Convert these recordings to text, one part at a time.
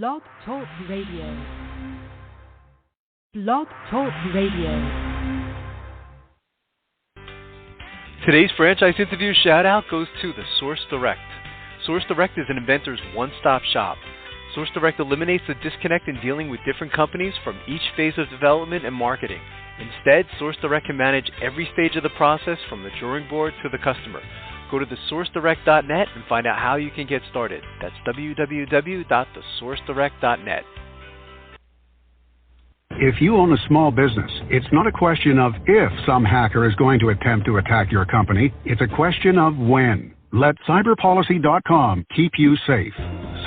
Blog Talk Radio. Blog Talk Radio. Today's franchise interview shout-out goes to the Source Direct. Source Direct is an inventor's one-stop shop. Source Direct eliminates the disconnect in dealing with different companies from each phase of development and marketing. Instead, Source Direct can manage every stage of the process from the drawing board to the customer. Go to thesourcedirect.net and find out how you can get started. That's www.thesourcedirect.net. If you own a small business, it's not a question of if some hacker is going to attempt to attack your company. It's a question of when. Let cyberpolicy.com keep you safe.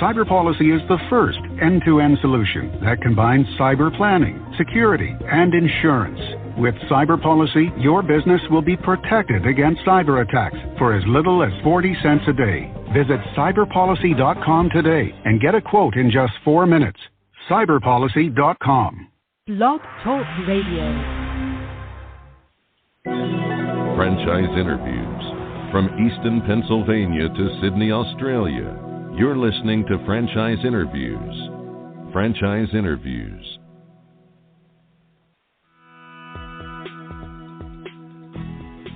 CyberPolicy is the first end-to-end solution that combines cyber planning, security, and insurance. With CyberPolicy, your business will be protected against cyber attacks for as little as 40 cents a day. Visit cyberpolicy.com today and get a quote in just 4 minutes. cyberpolicy.com. Blog Talk Radio. Franchise interviews. From Easton, Pennsylvania to Sydney, Australia, you're listening to Franchise Interviews. Franchise Interviews.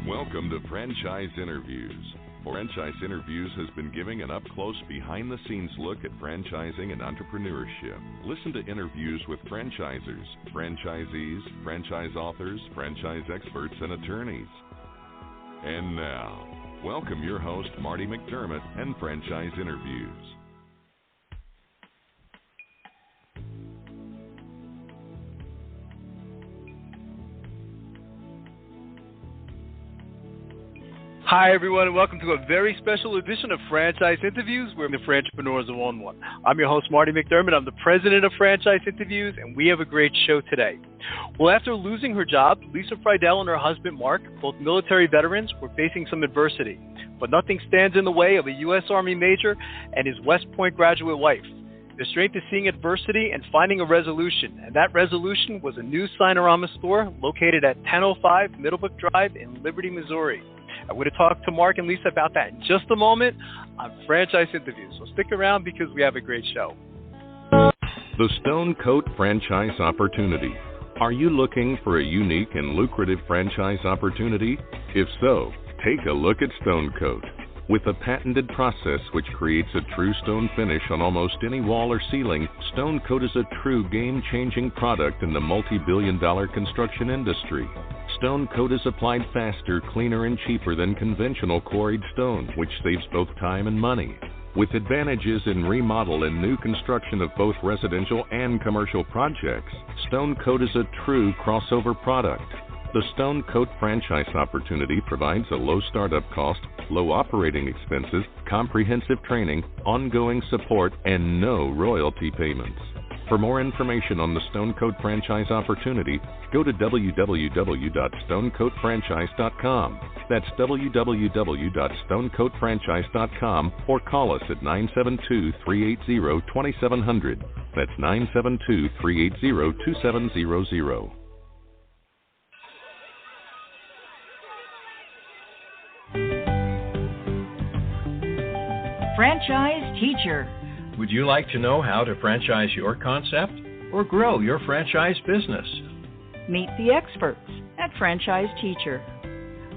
Welcome to Franchise Interviews. Franchise Interviews has been giving an up-close, behind-the-scenes look at franchising and entrepreneurship. Listen to interviews with franchisers, franchisees, franchise authors, franchise experts, and attorneys. And now, welcome your host, Marty McDermott, and Franchise Interviews. Hi, everyone, and welcome to a very special edition of Franchise Interviews, where the entrepreneurs are on one. I'm your host, Marty McDermott. I'm the president of Franchise Interviews, and we have a great show today. Well, after losing her job, Lisa Freidel and her husband, Mark, both military veterans, were facing some adversity. But nothing stands in the way of a U.S. Army major and his West Point graduate wife. The strength is seeing adversity and finding a resolution, and that resolution was a new Signorama store located at 1005 Middlebrook Drive in Liberty, Missouri. I'm going to talk to Mark and Lisa about that in just a moment on Franchise Interviews. So stick around because we have a great show. The Stone Coat Franchise Opportunity. Are you looking for a unique and lucrative franchise opportunity? If so, take a look at Stone Coat. With a patented process which creates a true stone finish on almost any wall or ceiling, Stone Coat is a true game-changing product in the multi-billion-dollar construction industry. Stone Coat is applied faster, cleaner, and cheaper than conventional quarried stone, which saves both time and money. With advantages in remodel and new construction of both residential and commercial projects, Stone Coat is a true crossover product. The Stone Coat franchise opportunity provides a low startup cost, low operating expenses, comprehensive training, ongoing support, and no royalty payments. For more information on the Stone Coat franchise opportunity, go to www.stonecoatfranchise.com. That's www.stonecoatfranchise.com, or call us at 972-380-2700. That's 972-380-2700. Franchise Teacher. Would you like to know how to franchise your concept or grow your franchise business? Meet the experts at Franchise Teacher.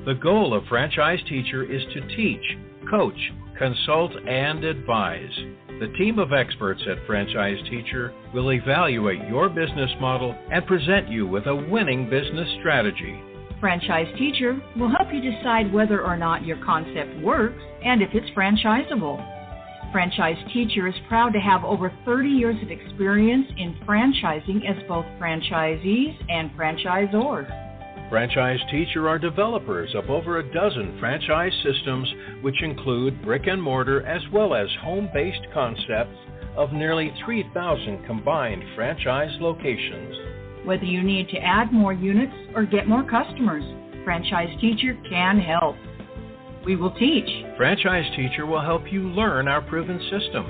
The goal of Franchise Teacher is to teach, coach, consult, and advise. The team of experts at Franchise Teacher will evaluate your business model and present you with a winning business strategy. Franchise Teacher will help you decide whether or not your concept works and if it's franchisable. Franchise Teacher is proud to have over 30 years of experience in franchising as both franchisees and franchisors. Franchise Teacher are developers of over a dozen franchise systems, which include brick and mortar as well as home-based concepts of nearly 3,000 combined franchise locations. Whether you need to add more units or get more customers, Franchise Teacher can help. We will teach. Franchise Teacher will help you learn our proven system.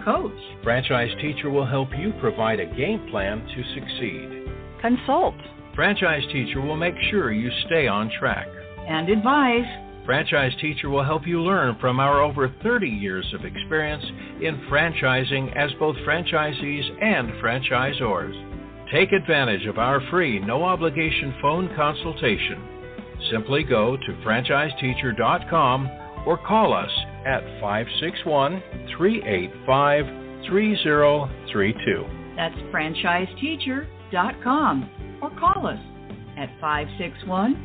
Coach. Franchise Teacher will help you provide a game plan to succeed. Consult. Franchise Teacher will make sure you stay on track. And advise. Franchise Teacher will help you learn from our over 30 years of experience in franchising as both franchisees and franchisors. Take advantage of our free, no-obligation phone consultation. Simply go to franchiseteacher.com or call us at 561-385-3032. That's franchiseteacher.com or call us at 561-385-3032.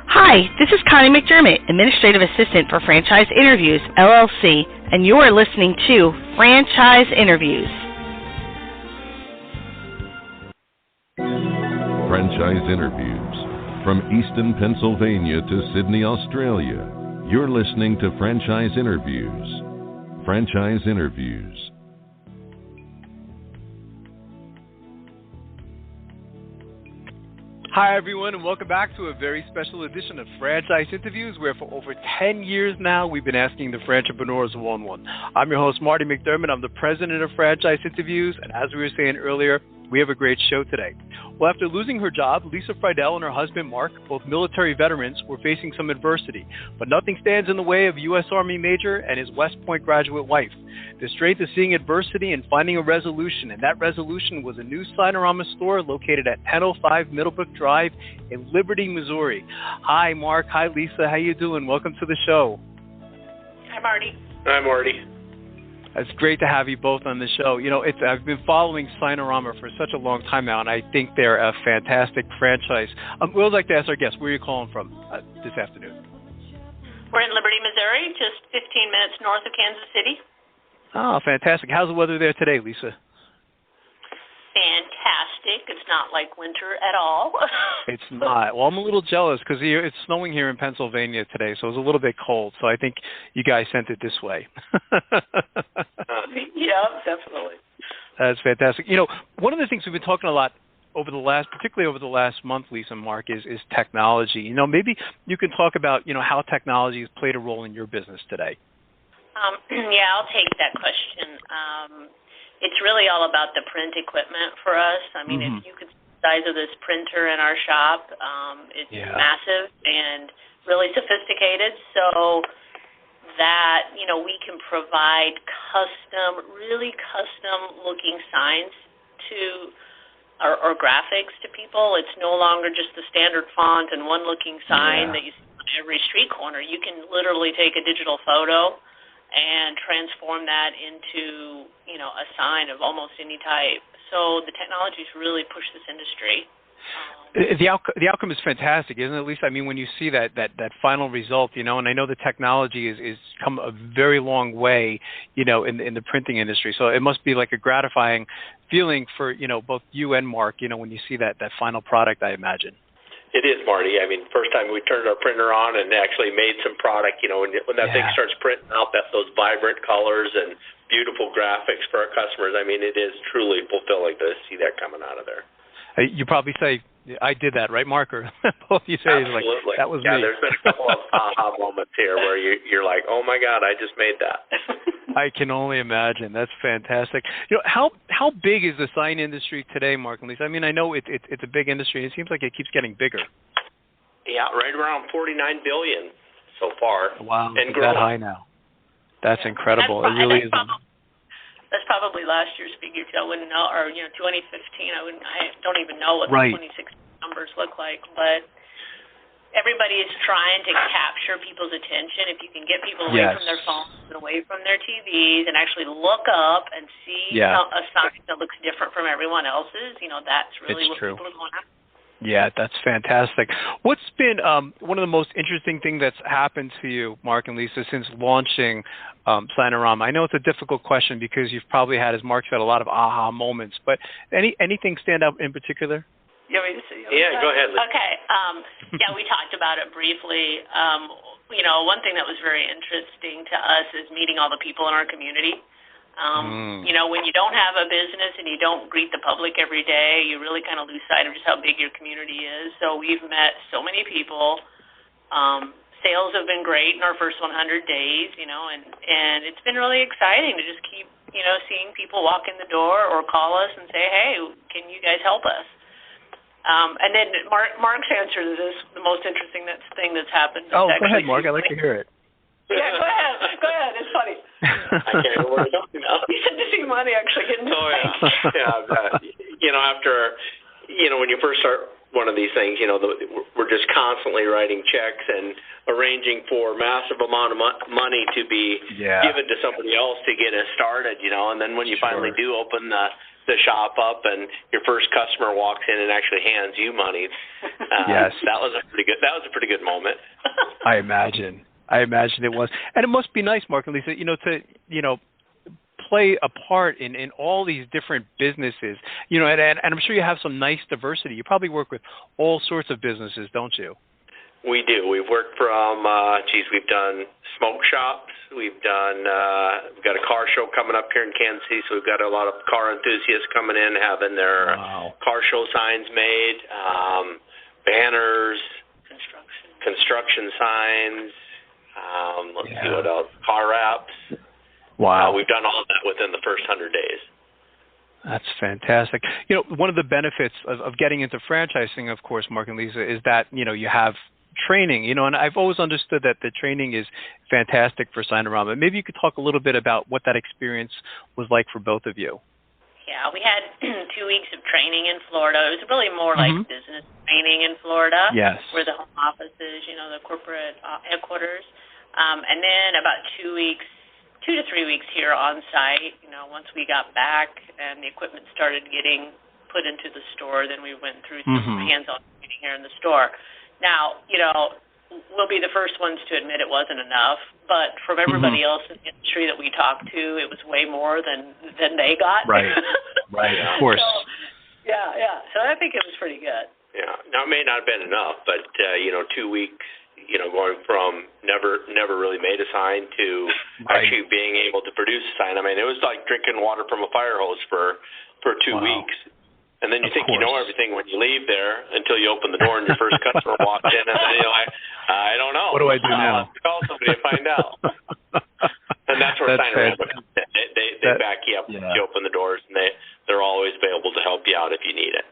Hi, this is Connie McDermott, Administrative Assistant for Franchise Interviews, LLC, and you are listening to Franchise Interviews. Franchise Interviews. From Easton, Pennsylvania to Sydney, Australia, you're listening to Franchise Interviews. Franchise Interviews. Hi, everyone, and welcome back to a very special edition of Franchise Interviews, where for over 10 years now, we've been asking the Franchipreneurs one-on-one. I'm your host, Marty McDermott. I'm the president of Franchise Interviews, and as we were saying earlier, we have a great show today. Well, after losing her job, Lisa Freidel and her husband, Mark, both military veterans, were facing some adversity. But nothing stands in the way of U.S. Army Major and his West Point graduate wife. The strength of seeing adversity and finding a resolution, and that resolution was a new Signorama store located at 1005 Middlebrook Drive in Liberty, Missouri. Hi, Mark. Hi, Lisa. How you doing? Welcome to the show. Hi, Marty. Hi, Marty. It's great to have you both on the show. You know, I've been following Signorama for such a long time now, and I think they're a fantastic franchise. We would like to ask our guests, where are you calling from this afternoon? We're in Liberty, Missouri, just 15 minutes north of Kansas City. Oh, fantastic. How's the weather there today, Lisa? Fantastic. It's not like winter at all. It's not. Well, I'm a little jealous because it's snowing here in Pennsylvania today, so it was a little bit cold. So I think you guys sent it this way. Yeah, definitely. That's fantastic. You know, one of the things we've been talking a lot particularly over the last month, Lisa and Mark, is technology. You know, maybe you can talk about, how technology has played a role in your business today. Yeah, I'll take that question. It's really all about the print equipment for us. I mean, if you could see the size of this printer in our shop, it's massive and really sophisticated. So that, we can provide really custom looking signs to or graphics to people. It's no longer just the standard font and one looking sign that you see on every street corner. You can literally take a digital photo and transform that into, a sign of almost any type. So the technology's really pushed this industry. The outcome is fantastic, isn't it, Lisa? I mean, when you see that final result, and I know the technology is come a very long way, in the printing industry. So it must be like a gratifying feeling for, both you and Mark, when you see that final product, I imagine. It is, Marty. I mean, first time we turned our printer on and actually made some product, when that thing starts printing out those vibrant colors and beautiful graphics for our customers, I mean, it is truly fulfilling to see that coming out of there. You probably say, I did that, right, Mark? Or both you say, absolutely. Like, that was me. Yeah, there's been a couple of aha moments here where you're like, oh, my God, I just made that. I can only imagine. That's fantastic. How big is the sign industry today, Mark and Lisa? I mean, I know it's a big industry. It seems like it keeps getting bigger. Yeah, right around $49 billion so far. Wow, and that high now. That's incredible. It really is. That's probably last year's figure. I wouldn't know, or 2015. I don't even know what the 2016 numbers look like. But everybody is trying to capture people's attention. If you can get people away from their phones and away from their TVs and actually look up and see a sign that looks different from everyone else's, that's really what people are going after. Yeah, that's fantastic. What's been one of the most interesting things that's happened to you, Mark and Lisa, since launching Signorama? I know it's a difficult question because you've probably had, as Mark said, a lot of aha moments, but anything stand out in particular? You want me to say? Yeah, go ahead, Lisa. Okay. We talked about it briefly. One thing that was very interesting to us is meeting all the people in our community. When you don't have a business and you don't greet the public every day, you really kind of lose sight of just how big your community is. So we've met so many people. Sales have been great in our first 100 days, and it's been really exciting to just keep seeing people walk in the door or call us and say, hey, can you guys help us? And then Mark's answer to this, the most interesting thing that's happened. Oh, go ahead, Mark. I'd like to hear it. Yeah, go ahead. Go ahead. It's funny. I can't remember what it's talking about. You said to see money actually getting to the bank. After, when you first start one of these things, we're just constantly writing checks and arranging for massive amount of money to be given to somebody else to get us started, and then when you finally do open the shop up and your first customer walks in and actually hands you money, that was a pretty good moment. I imagine it was. And it must be nice, Mark and Lisa, to play a part in all these different businesses, and I'm sure you have some nice diversity. You probably work with all sorts of businesses, don't you? We do. We've worked from, we've done smoke shops. We've got a car show coming up here in Kansas City, so we've got a lot of car enthusiasts coming in, having their car show signs made, banners, construction signs, let's see what else, car wraps. Wow. We've done all of that within the first 100 days. That's fantastic. One of the benefits of getting into franchising, of course, Mark and Lisa, is that, you have training, and I've always understood that the training is fantastic for Rama. Maybe you could talk a little bit about what that experience was like for both of you. Yeah, we had 2 weeks of training in Florida. It was really more like business training in Florida. Yes. Where the home office is, the corporate headquarters. And then about 2 to 3 weeks here on site. Once we got back and the equipment started getting put into the store, then we went through some hands-on training here in the store. Now, we'll be the first ones to admit it wasn't enough, but from everybody else in the industry that we talked to, it was way more than they got. Right, of course. So, so I think it was pretty good. Yeah. Now, it may not have been enough, but, 2 weeks, going from never really made a sign to actually being able to produce a sign. I mean, it was like drinking water from a fire hose for 2 weeks. And then you think you know everything when you leave there until you open the door and your first customer walks in, and then you're like, I don't know. What do I do now? I'll have to call somebody to find out. And that's where Sign they back you up when you open the doors, and they're always available to help you out if you need it.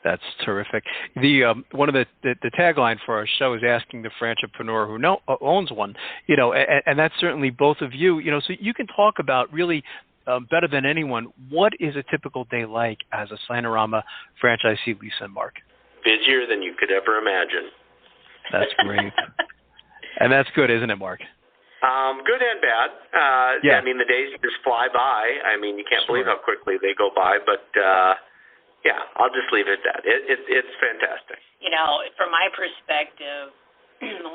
That's terrific. The one of the tagline for our show is asking the franchipreneur who owns one, and that's certainly both of you. So you can talk about really better than anyone, what is a typical day like as a Rama franchisee, Lisa and Mark? Busier than you could ever imagine. That's great. And that's good, isn't it, Mark? Good and bad. I mean, the days just fly by. I mean, you can't believe how quickly they go by, but I'll just leave it at that. It's fantastic. From my perspective,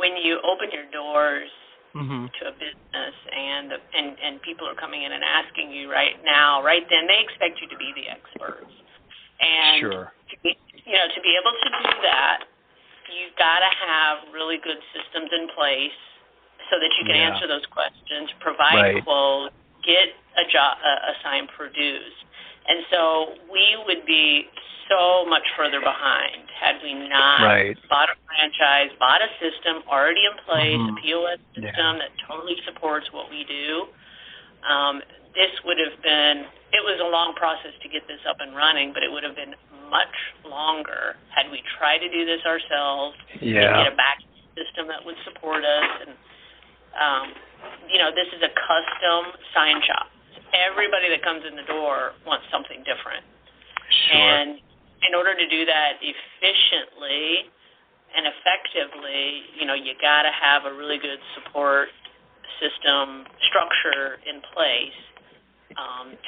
when you open your doors to a business and people are coming in and asking you right then, they expect you to be the experts. And to be able to do that, you've got to have really good systems in place so that you can answer those questions, provide quotes, get a sign produced. And so we would be so much further behind had we not bought a franchise, bought a system already in place, a POS system that totally supports what we do. This would have been, it was a long process to get this up and running, but it would have been much longer had we tried to do this ourselves and get a back system that would support us. And, this is a custom sign shop. Everybody that comes in the door wants something different. And in order to do that efficiently and effectively, you got to have a really good support system structure in place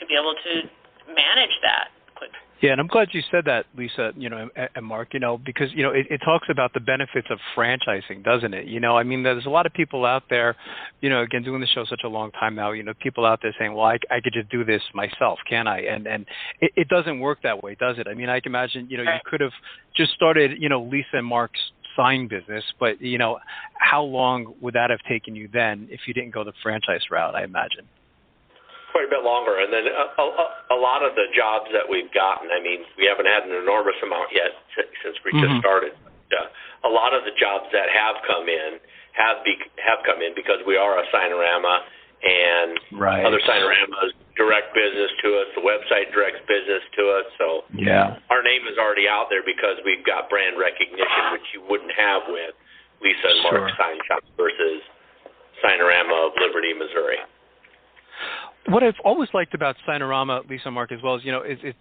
to be able to manage that quickly. Yeah, and I'm glad you said that, Lisa, and Mark, because, it talks about the benefits of franchising, doesn't it? I mean, there's a lot of people out there, again, doing the show such a long time now, people out there saying, well, I could just do this myself, can I? And it doesn't work that way, does it? I mean, I can imagine, you could have just started, Lisa and Mark's sign business, but, how long would that have taken you then if you didn't go the franchise route, I imagine? Quite a bit longer. And then a lot of the jobs that we've gotten, I mean, we haven't had an enormous amount yet since we just started. A lot of the jobs that have come in have come in because we are a Signorama, and other Signoramas direct business to us. The website directs business to us. So our name is already out there because we've got brand recognition, which you wouldn't have with Lisa and Mark Sign Shop versus Signorama of Liberty, Missouri. What I've always liked about Signorama, Lisa and Mark, as well, is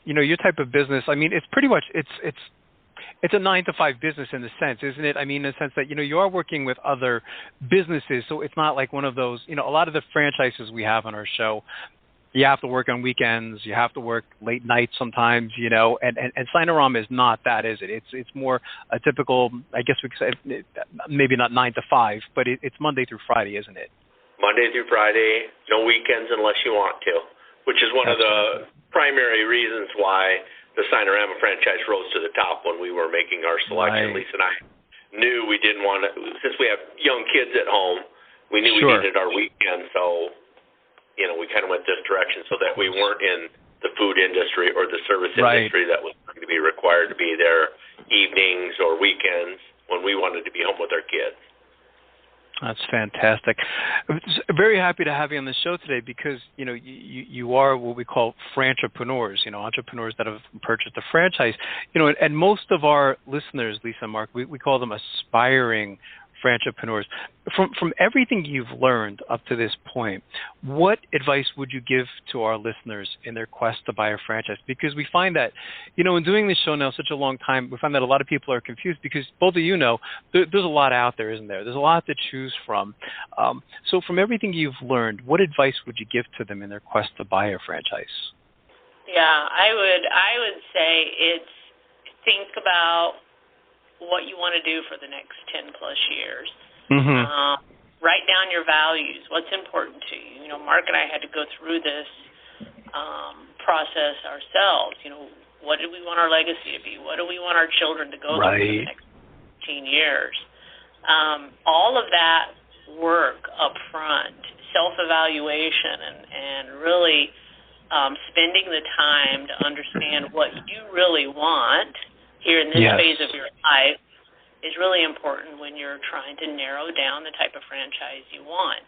your type of business. I mean, it's pretty much it's a 9-to-5 business in the sense, isn't it? I mean, in the sense that you are working with other businesses, so it's not like one of those. A lot of the franchises we have on our show, you have to work on weekends, you have to work late nights sometimes, and Signorama is not that, is it? It's more a typical, I guess we could say, maybe not 9 to 5, but it's Monday through Friday, isn't it? Monday through Friday, no weekends unless you want to, which is one of the primary reasons why the Signorama franchise rose to the top when we were making our selection. Right. Lisa and I knew we didn't want to, since we have young kids at home, we knew we needed our weekend, so we kind of went this direction so that we weren't in the food industry or the service industry that was going to be required to be there evenings or weekends when we wanted to be home with our kids. That's fantastic. I'm very happy to have you on the show today because, you are what we call franchipreneurs, entrepreneurs that have purchased a franchise. And most of our listeners, Lisa and Mark, we call them aspiring franchipreneurs. From everything you've learned up to this point, what advice would you give to our listeners in their quest to buy a franchise? Because we find that, in doing this show now such a long time, we find that a lot of people are confused because both of there's a lot out there, isn't there? There's a lot to choose from. So from everything you've learned, what advice would you give to them in their quest to buy a franchise? Yeah, I would say it's think about what you want to do for the next 10 plus years. Mm-hmm. Write down your values, what's important to you. Mark and I had to go through this process ourselves. What do we want our legacy to be? What do we want our children to go through for the next 15 years? All of that work up front, self-evaluation, and really spending the time to understand what you really want here in this phase of your life is really important when you're trying to narrow down the type of franchise you want.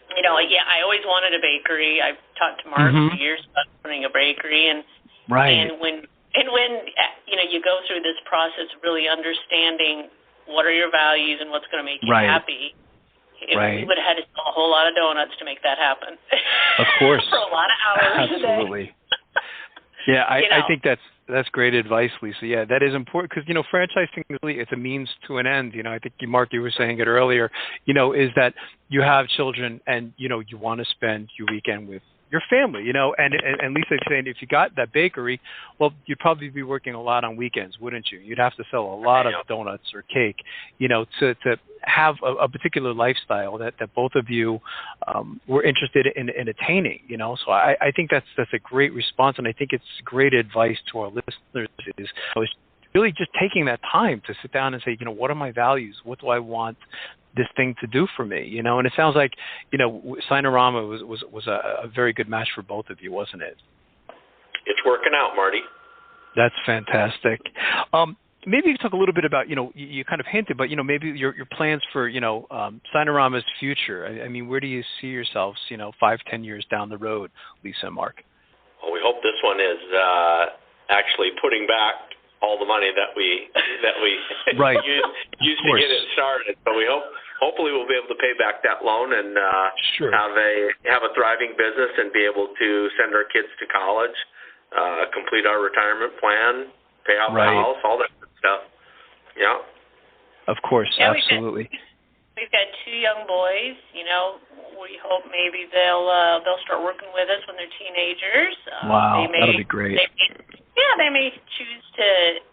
I always wanted a bakery. I've talked to Mark for years about opening a bakery, and when you go through this process of really understanding what are your values and what's going to make you happy, we would have had to sell a whole lot of donuts to make that happen. Of course. For a lot of hours Absolutely. A day. Yeah, I think that's great advice, Lisa. Yeah, that is important because, franchising really it's a means to an end. I think, Mark, you were saying it earlier, is that you have children and, you want to spend your weekend with your family, and Lisa's saying if you got that bakery, well, you'd probably be working a lot on weekends, wouldn't you? You'd have to sell a lot of donuts or cake, to have a particular lifestyle that both of you were interested in attaining, So I think that's a great response, and I think it's great advice to our listeners is really just taking that time to sit down and say, what are my values? What do I want this thing to do for me? And it sounds like, Signorama was a very good match for both of you, wasn't it? It's working out, Marty. That's fantastic. Maybe you could talk a little bit about, you kind of hinted, but, maybe your plans for, Signorama's future. I mean, where do you see yourselves, 5-10 years down the road, Lisa and Mark? Well, we hope this one is actually putting back all the money that we used to get it started. So we hopefully we'll be able to pay back that loan and have a thriving business and be able to send our kids to college, complete our retirement plan, pay off the house, all that good stuff. Yeah. Of course, absolutely. We've got 2 young boys. We hope maybe they'll start working with us when they're teenagers. Wow, that'll be great. They may choose to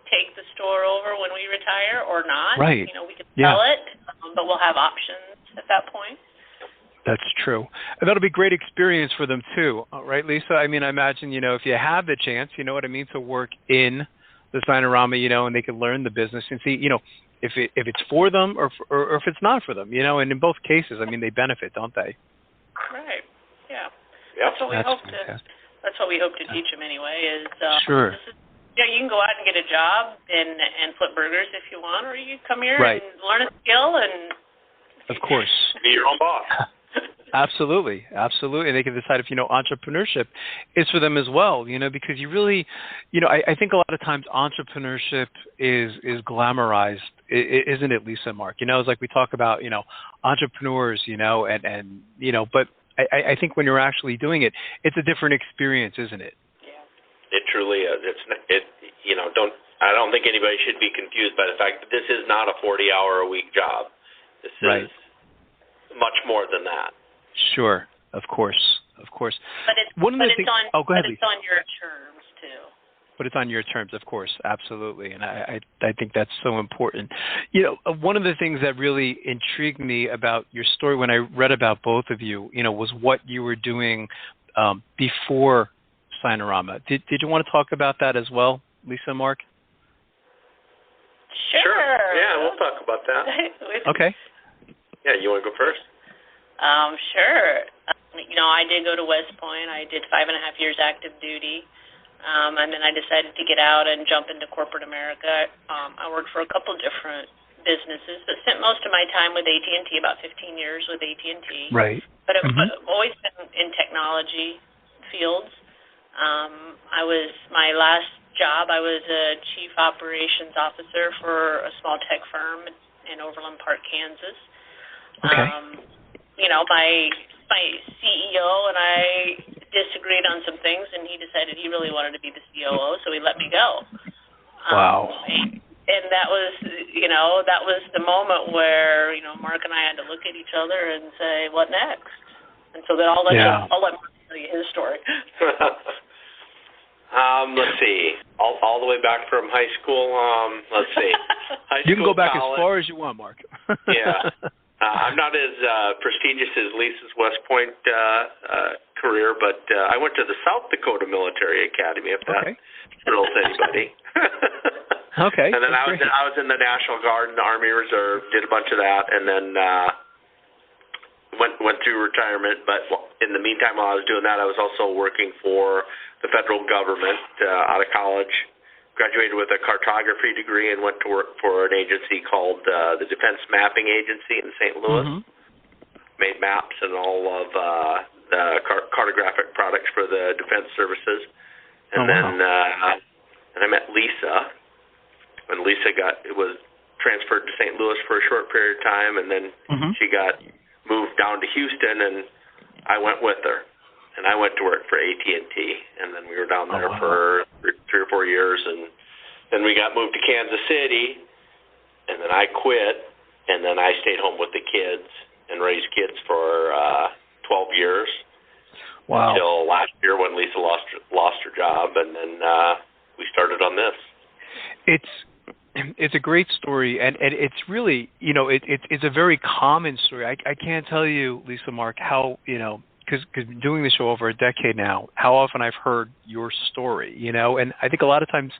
take the store over when we retire or not. Right. We can sell it, but we'll have options at that point. That's true. And that'll be great experience for them too, right, Lisa? I mean, I imagine, if you have the chance, to work in the Signorama, and they can learn the business and see, if it's for them or if it's not for them, and in both cases, I mean, they benefit, don't they? Right. Yeah. That's what we hope to. That's what we hope to teach them anyway. Sure. You can go out and get a job and flip burgers if you want, or you come here and learn a skill and. Of course. Be your own boss. Absolutely. And they can decide if, entrepreneurship is for them as well, because you really, I think a lot of times entrepreneurship is glamorized, isn't it, Lisa and Mark? It's like we talk about, entrepreneurs, and but I think when you're actually doing it, it's a different experience, isn't it? Yeah. It truly is. I don't think anybody should be confused by the fact that this is not a 40-hour-a-week job. This is much more than that. Sure, of course. But it's go ahead, but Lisa. It's on your terms too. But it's on your terms, of course, absolutely, and I think that's so important. One of the things that really intrigued me about your story when I read about both of you, was what you were doing before Rama. Did you want to talk about that as well, Lisa and Mark? Sure. Yeah, we'll talk about that. Okay. Yeah, you want to go first? Sure. I did go to West Point. I did 5.5 years active duty, and then I decided to get out and jump into corporate America. I worked for a couple different businesses, but spent most of my time with AT&T, about 15 years with AT&T. Right. But I've always been in technology fields. My last job, I was a chief operations officer for a small tech firm in Overland Park, Kansas. Okay. My CEO and I disagreed on some things, and he decided he really wanted to be the COO, so he let me go. Wow. And that was the moment where, Mark and I had to look at each other and say, what next? And so then I'll let Mark tell you his story. Let's see. All the way back from high school. Let's see. You can go back college. As far as you want, Mark. Yeah. I'm not as prestigious as Lisa's West Point career, but I went to the South Dakota Military Academy, if that thrills anybody. Okay. And then I was in the National Guard and the Army Reserve, did a bunch of that, and then went through retirement. But in the meantime, while I was doing that, I was also working for the federal government out of college. Graduated with a cartography degree and went to work for an agency called the Defense Mapping Agency in St. Louis. Made maps and all of the cartographic products for the defense services. And then I met Lisa. When Lisa was transferred to St. Louis for a short period of time, and then she got moved down to Houston, and I went with her. And I went to work for AT&T, and then we were down there for 3 or 4 years, and then we got moved to Kansas City, and then I quit, and then I stayed home with the kids and raised kids for 12 years. Wow. Until last year when Lisa lost her job, and then we started on this. It's a great story, and it's really, it's a very common story. I can't tell you, Lisa, Mark, how, because doing the show over a decade now, how often I've heard your story, and I think a lot of times,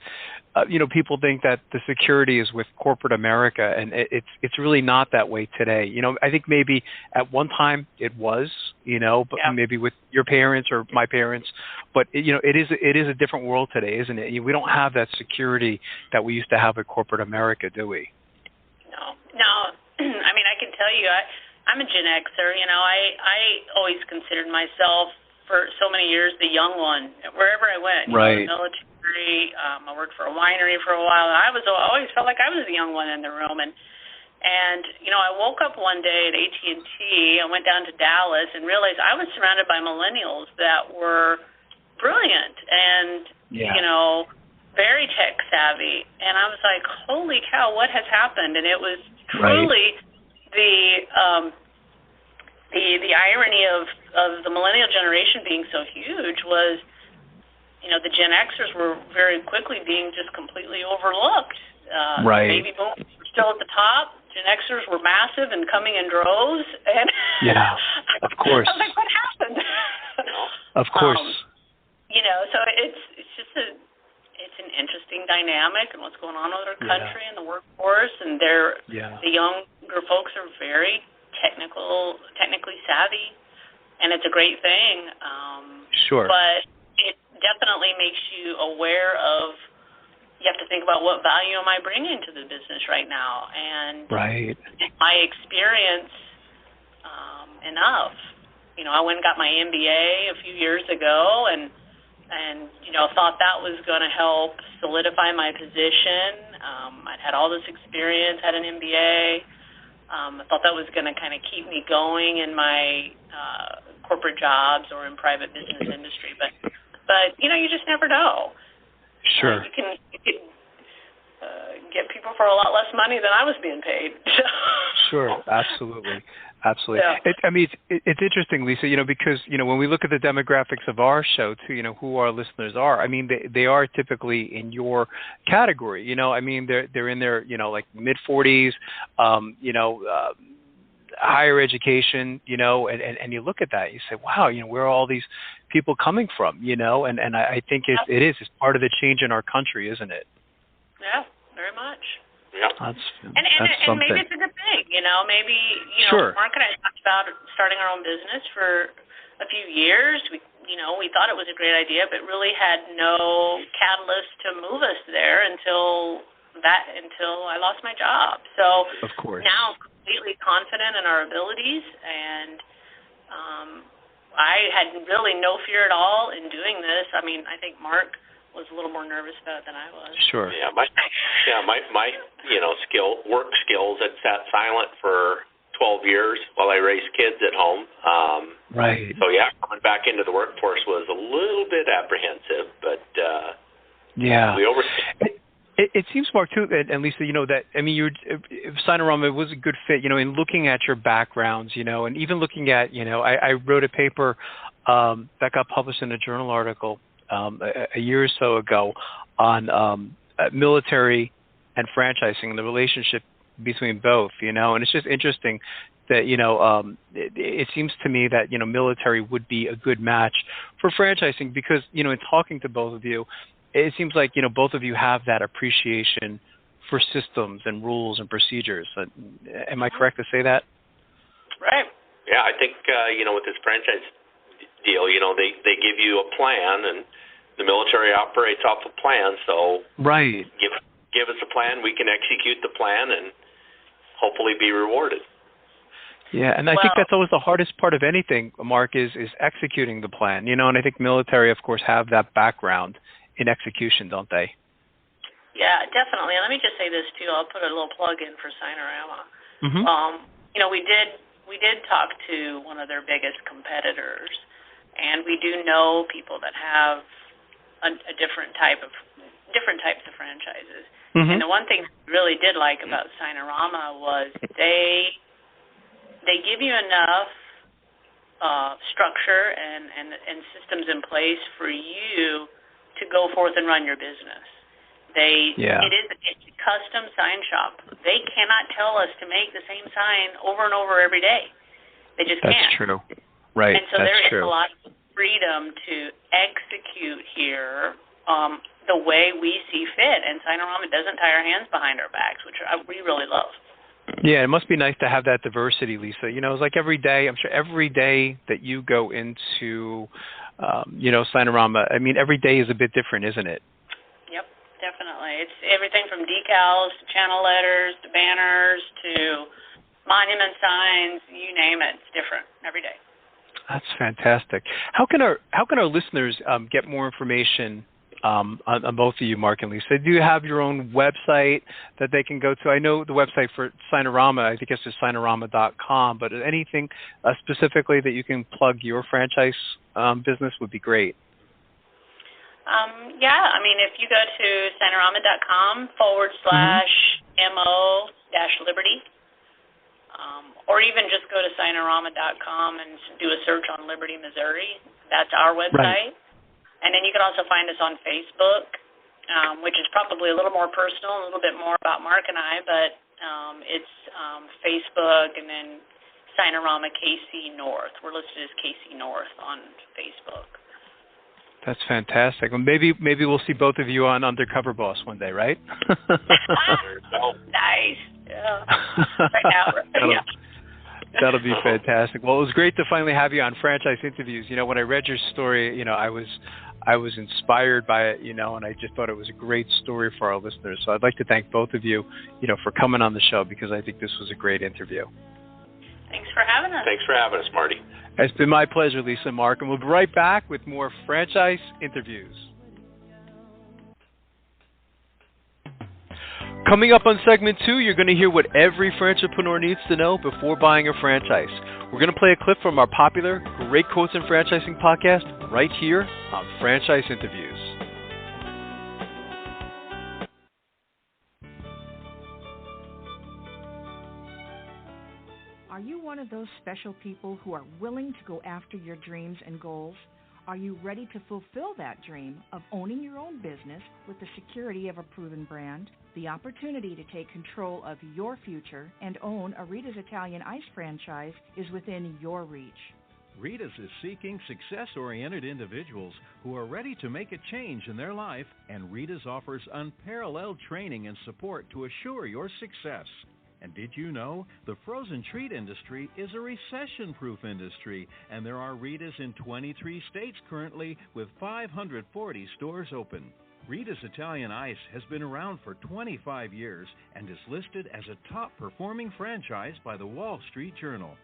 people think that the security is with corporate America, and it's really not that way today. I think maybe at one time it was, but maybe with your parents or my parents, but it is a different world today, isn't it? We don't have that security that we used to have at corporate America, do we? No. I mean, I can tell you, I'm a Gen Xer. I always considered myself for so many years the young one wherever I went. Right. Military. I worked for a winery for a while, and I always felt like I was the young one in the room. And I woke up one day at AT&T and went down to Dallas and realized I was surrounded by millennials that were brilliant and very tech savvy. And I was like, holy cow, what has happened? And it was truly the irony of the millennial generation being so huge was, the Gen Xers were very quickly being just completely overlooked. Baby boomers were still at the top. Gen Xers were massive and coming in droves. And of course. I was like, what happened? Of course. So it's just it's an interesting dynamic and what's going on with our country and the workforce, and the younger folks are very technically savvy, and it's a great thing. Sure. But it definitely makes you aware of, you have to think about what value am I bringing to the business right now, and right. my experience enough. I went and got my MBA a few years ago, and thought that was going to help solidify my position. I'd had all this experience, had an MBA. I thought that was going to kind of keep me going in my corporate jobs or in private business industry, but you just never know. Sure. You can get people for a lot less money than I was being paid. Sure, absolutely. Yeah. It's interesting, Lisa, because, when we look at the demographics of our show, too, who our listeners are, they are typically in your category, they're in their, like mid-40s, higher education, and you look at that, you say, wow, where are all these people coming from, and I think it's part of the change in our country, isn't it? Yeah, very much. Yeah. That's and maybe it's a good thing, maybe, Sure. Mark and I talked about starting our own business for a few years. We thought it was a great idea, but really had no catalyst to move us there until I lost my job. So of course. Now I'm completely confident in our abilities, and I had really no fear at all in doing this. I think Mark was a little more nervous about it than I was. Sure. Yeah, my work skills had sat silent for 12 years while I raised kids at home. Right. So coming back into the workforce was a little bit apprehensive, but yeah, we overcame. It seems, Mark, too, and Lisa, Sinorama was a good fit, in looking at your backgrounds, and even looking at, I wrote a paper that got published in a journal article a year or so ago on military and franchising and the relationship between both, and it's just interesting that, it seems to me that, military would be a good match for franchising because, in talking to both of you, it seems like, both of you have that appreciation for systems and rules and procedures. Am I correct to say that? Right. Yeah, I think, with this franchise deal, they give you a plan, and the military operates off a plan. So right, give us a plan, we can execute the plan, and hopefully be rewarded. Yeah, and I think that's always the hardest part of anything, Mark, is executing the plan. And I think military, of course, have that background in execution, don't they? Yeah, definitely. And let me just say this too. I'll put a little plug in for Sinorama. Mm-hmm. We did talk to one of their biggest competitors, and we do know people that have a different types of franchises. Mm-hmm. And the one thing I really did like about Sinorama was they give you enough structure and systems in place for you to go forth and run your business. It's a custom sign shop. They cannot tell us to make the same sign over and over every day. They just can't. That's true. Right. And so there is a lot of freedom to execute here the way we see fit. And Sinorama doesn't tie our hands behind our backs, which we really love. Yeah, it must be nice to have that diversity, Lisa. It's like every day, I'm sure every day that you go into, Sinorama, every day is a bit different, isn't it? Yep, definitely. It's everything from decals to channel letters to banners to monument signs, you name it. It's different every day. That's fantastic. How can our listeners get more information on both of you, Mark and Lisa? Do you have your own website that they can go to? I know the website for Sinorama, I think it's just sinorama.com, but anything specifically that you can plug your franchise business would be great. If you go to sinorama.com /MO-Liberty, or even just go to sinorama.com and do a search on Liberty, Missouri. That's our website. Right. And then you can also find us on Facebook, which is probably a little more personal, a little bit more about Mark and I, but it's Facebook and then Sinorama KC North. We're listed as KC North on Facebook. That's fantastic. Well, maybe we'll see both of you on Undercover Boss one day, right? Nice. Yeah. Right now. That'll be fantastic. Well, it was great to finally have you on Franchise Interviews. When I read your story, I was inspired by it, and I just thought it was a great story for our listeners. So I'd like to thank both of you, for coming on the show because I think this was a great interview. Thanks for having us. Thanks for having us, Marty. It's been my pleasure, Lisa and Mark, and we'll be right back with more franchise interviews. Coming up on segment 2, you're going to hear what every franchipreneur needs to know before buying a franchise. We're going to play a clip from our popular Great Quotes in Franchising podcast right here on Franchise Interviews. Are you one of those special people who are willing to go after your dreams and goals? Are you ready to fulfill that dream of owning your own business with the security of a proven brand? The opportunity to take control of your future and own a Rita's Italian Ice franchise is within your reach. Rita's is seeking success-oriented individuals who are ready to make a change in their life, and Rita's offers unparalleled training and support to assure your success. And did you know the frozen treat industry is a recession-proof industry, and there are Rita's in 23 states currently with 540 stores open. Rita's Italian Ice has been around for 25 years and is listed as a top-performing franchise by the Wall Street Journal.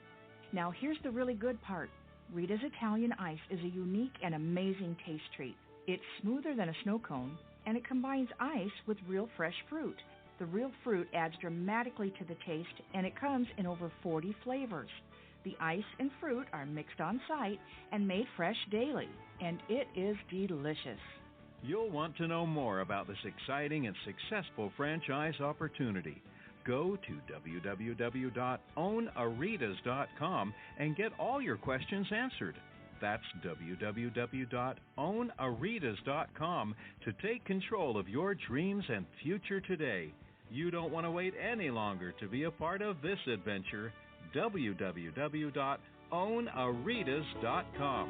Now here's the really good part. Rita's Italian Ice is a unique and amazing taste treat. It's smoother than a snow cone, and it combines ice with real fresh fruit. The real fruit adds dramatically to the taste, and it comes in over 40 flavors. The ice and fruit are mixed on site and made fresh daily, and it is delicious. You'll want to know more about this exciting and successful franchise opportunity. Go to www.ownaritas.com and get all your questions answered. That's www.ownaritas.com to take control of your dreams and future today. You don't want to wait any longer to be a part of this adventure. www.ownaritas.com.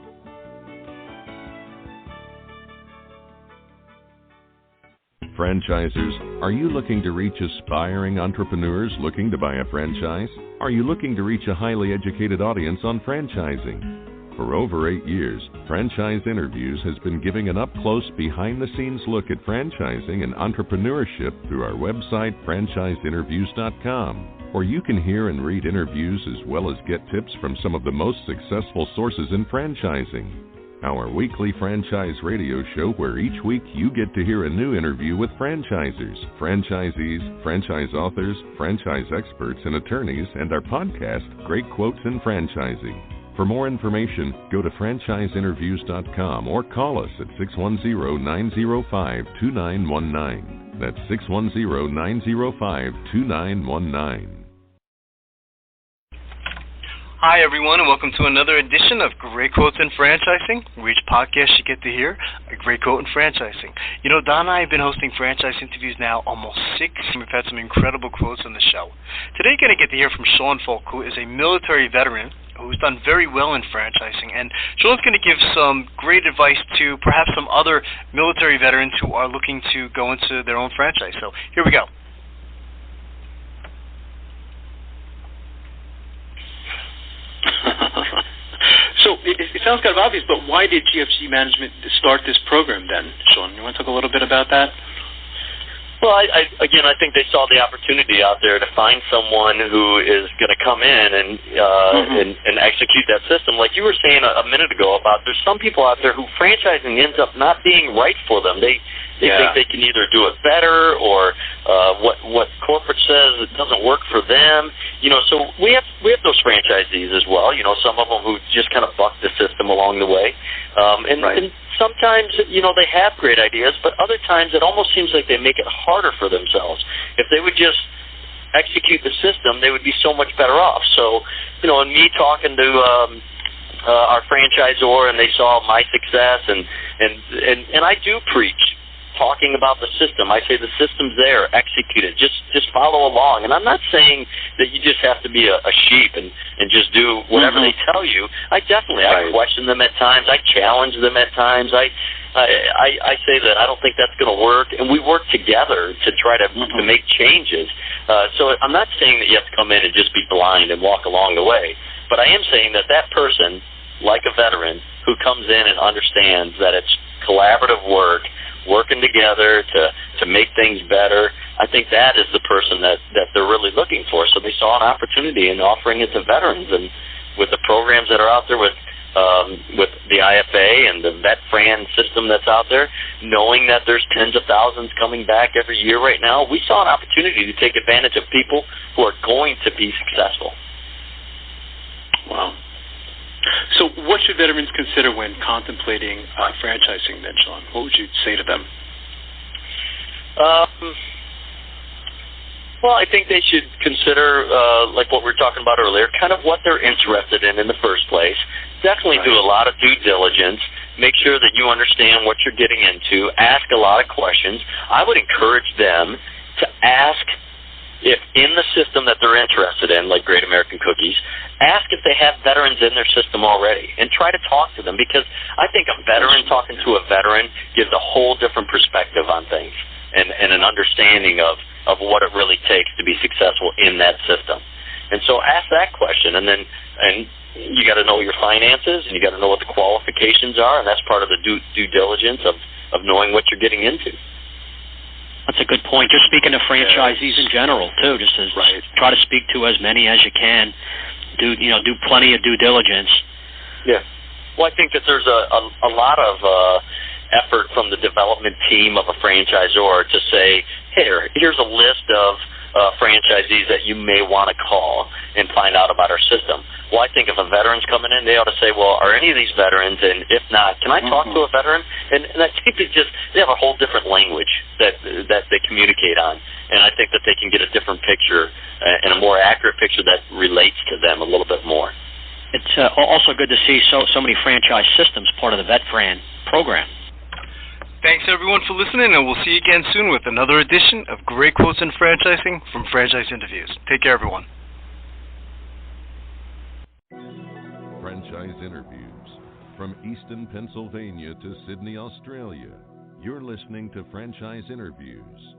Franchisers, are you looking to reach aspiring entrepreneurs looking to buy a franchise? Are you looking to reach a highly educated audience on franchising? For over 8 years, Franchise Interviews has been giving an up-close, behind-the-scenes look at franchising and entrepreneurship through our website, franchiseinterviews.com, where you can hear and read interviews as well as get tips from some of the most successful sources in franchising. Our weekly franchise radio show where each week you get to hear a new interview with franchisers, franchisees, franchise authors, franchise experts, and attorneys, and our podcast, Great Quotes in Franchising. For more information, go to franchiseinterviews.com or call us at 610-905-2919. That's 610-905-2919. Hi, everyone, and welcome to another edition of Great Quotes in Franchising, where each podcast you get to hear a great quote in franchising. You know, Don and I have been hosting franchise interviews now almost 6, and we've had some incredible quotes on the show. Today, you're going to get to hear from Sean Falk, who is a military veteran who's done very well in franchising. And Sean's going to give some great advice to perhaps some other military veterans who are looking to go into their own franchise. So here we go. So it sounds kind of obvious, but why did GFC Management start this program then, Sean? You want to talk a little bit about that? Well, I think they saw the opportunity out there to find someone who is going to come in and execute that system. Like you were saying a minute ago about there's some people out there who franchising ends up not being right for them. They think they can either do it better or what corporate says it doesn't work for them. You know, so we have those franchisees as well. You know, some of them who just kind of buck the system along the way, and sometimes, you know, they have great ideas, but other times it almost seems like they make it harder for themselves. If they would just execute the system, they would be so much better off. So, you know, and me talking to our franchisor, and they saw my success, and I do preach talking about the system. I say the system's there, execute it, just follow along. And I'm not saying that you just have to be a sheep and just do whatever they tell you. I question them at times. I challenge them at times. I say that I don't think that's going to work, and we work together to try to make changes. So I'm not saying that you have to come in and just be blind and walk along the way, but I am saying that person, like a veteran, who comes in and understands that it's collaborative work, working together to make things better, I think that is the person that they're really looking for. So they saw an opportunity in offering it to veterans, and with the programs that are out there with the IFA and the VetFran system that's out there, knowing that there's tens of thousands coming back every year right now, we saw an opportunity to take advantage of people who are going to be successful. Wow. So what should veterans consider when contemplating franchising then, Sean? What would you say to them? Well, I think they should consider, like what we were talking about earlier, kind of what they're interested in the first place. Definitely do a lot of due diligence. Make sure that you understand what you're getting into. Ask a lot of questions. I would encourage them to ask if in the system that they're interested in, like Great American Cookies, ask if they have veterans in their system already and try to talk to them, because I think a veteran talking to a veteran gives a whole different perspective on things and an understanding of what it really takes to be successful in that system. And so ask that question, and you got to know your finances, and you got to know what the qualifications are, and that's part of the due diligence of knowing what you're getting into. That's a good point. Just speaking to franchisees in general, too, just as try to speak to as many as you can. Do plenty of due diligence. Yeah. Well, I think that there's a lot of effort from the development team of a franchisor to say, here's a list of franchisees that you may want to call and find out about our system. Well, I think if a veteran's coming in, they ought to say, well, are any of these veterans, and if not, can I talk to a veteran? And I think they have a whole different language that they communicate on, and I think that they can get a different picture and a more accurate picture that relates to them a little bit more. It's also good to see so many franchise systems part of the VetFran program. Thanks, everyone, for listening, and we'll see you again soon with another edition of Great Quotes in Franchising from Franchise Interviews. Take care, everyone. Franchise Interviews. From Easton, Pennsylvania to Sydney, Australia, you're listening to Franchise Interviews.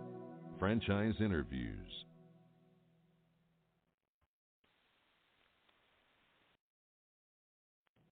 Franchise Interviews.